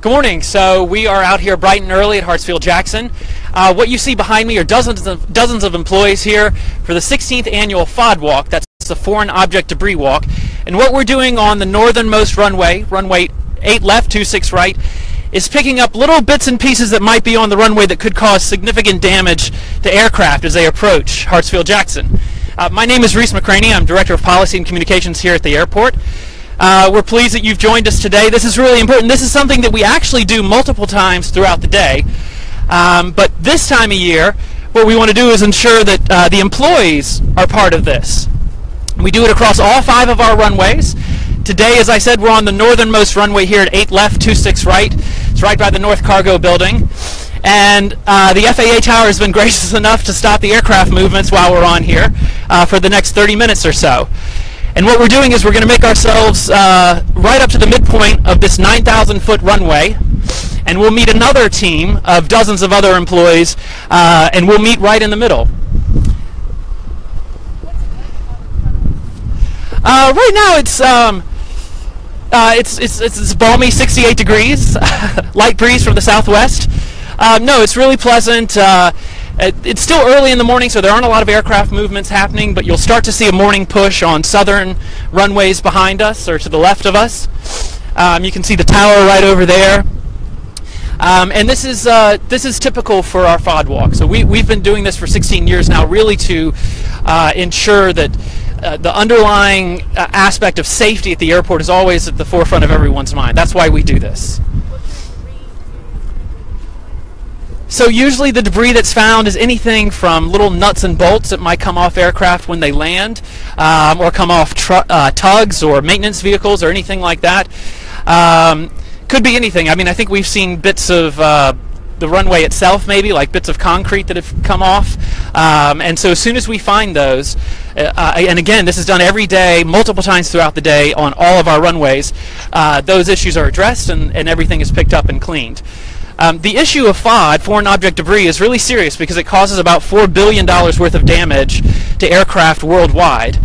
Good morning. So we are out here bright and early at Hartsfield-Jackson. What you see behind me are dozens of employees here for the 16th annual FOD walk. That's the Foreign Object Debris Walk. And what we're doing on the northernmost runway, runway 8 left, 26 right, is picking up little bits and pieces that might be on the runway that could cause significant damage to aircraft as they approach Hartsfield-Jackson. My name is Reese McCraney. I'm Director of Policy and Communications here at the airport. We're pleased that you've joined us today. This is really important. This is something that we actually do multiple times throughout the day. But this time of year, what we want to do is ensure that the employees are part of this. We do it across all 5 of our runways. Today, as I said, we're on the northernmost runway here at 8 left, 26 right. It's right by the North Cargo Building. And the FAA tower has been gracious enough to stop the aircraft movements while we're on here for the next 30 minutes or so. And what we're doing is we're going to make ourselves right up to the midpoint of this 9,000-foot runway, and we'll meet another team of dozens of other employees, and we'll meet right in the middle. Right now it's balmy 68 degrees, light breeze from the southwest. No, it's really pleasant. It's still early in the morning, so there aren't a lot of aircraft movements happening, but you'll start to see a morning push on southern runways behind us or to the left of us. You can see the tower right over there. And this is typical for our FOD walk. So we've been doing this for 16 years now, really to ensure that the underlying aspect of safety at the airport is always at the forefront of everyone's mind. That's why we do this. So usually the debris that's found is anything from little nuts and bolts that might come off aircraft when they land, or come off tugs or maintenance vehicles or anything like that. Could be anything. I mean, I think we've seen bits of the runway itself, maybe, like bits of concrete that have come off. And so as soon as we find those, and again, this is done every day, multiple times throughout the day on all of our runways, those issues are addressed and everything is picked up and cleaned. The issue of FOD, foreign object debris, is really serious because it causes about $4 billion worth of damage to aircraft worldwide.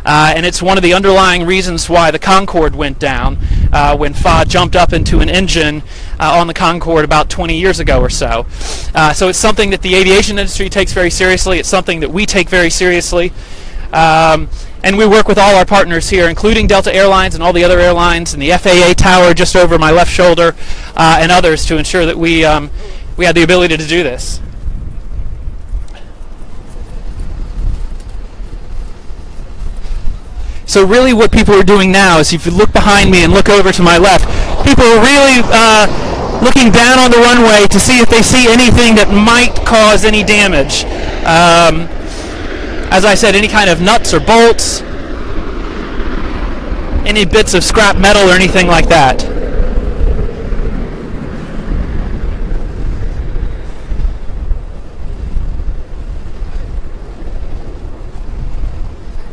And it's one of the underlying reasons why the Concorde went down when FOD jumped up into an engine on the Concorde about 20 years ago or so. So it's something that the aviation industry takes very seriously. It's something that we take very seriously. And we work with all our partners here, including Delta Airlines and all the other airlines, and the FAA tower just over my left shoulder, and others, to ensure that we have the ability to do this. So really what people are doing now is, if you look behind me and look over to my left, people are really looking down on the runway to see if they see anything that might cause any damage. As I said, any kind of nuts or bolts, any bits of scrap metal or anything like that.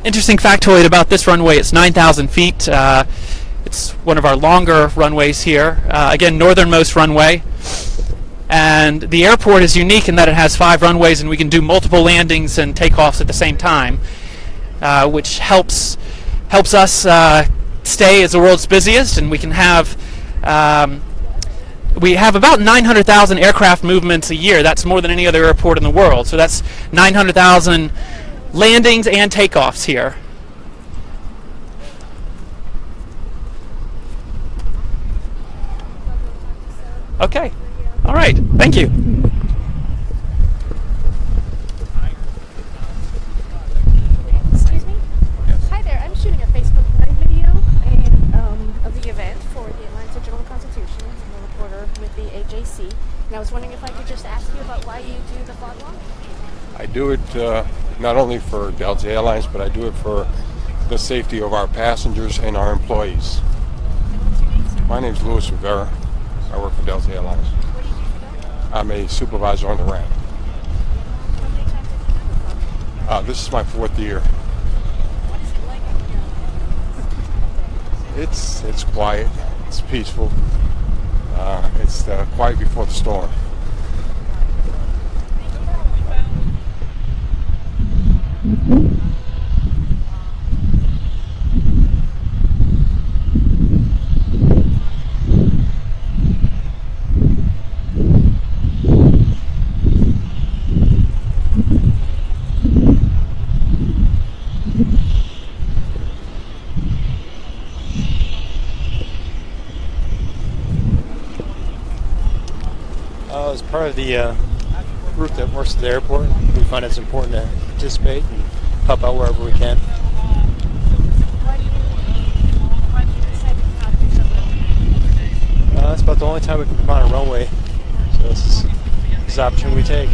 Interesting factoid about this runway: it's 9,000 feet. It's one of our longer runways here. Again, northernmost runway. And the airport is unique in that it has 5 runways, and we can do multiple landings and takeoffs at the same time, which helps us stay as the world's busiest. And we can have about 900,000 aircraft movements a year. That's more than any other airport in the world. So that's 900,000 landings and takeoffs here. Okay. All right. Thank you. Excuse me? Yes. Hi there. I'm shooting a Facebook Live video of the event for the Atlanta Journal-Constitution. I'm a reporter with the AJC. And I was wondering if I could just ask you about why you do the FOD walk? I do it not only for Delta Airlines, but I do it for the safety of our passengers and our employees. My name is Louis Rivera. I work for Delta Airlines. I'm a supervisor on the ramp. How many times have you done the FOD? This is my 4th year. What is it like up here? It's quiet. It's peaceful. It's the quiet before the storm. Well, as part of the group that works at the airport, we find it's important to participate and help out wherever we can. Why do you decide to come out and do something? That's about the only time we can come on a runway, so this is the opportunity we take.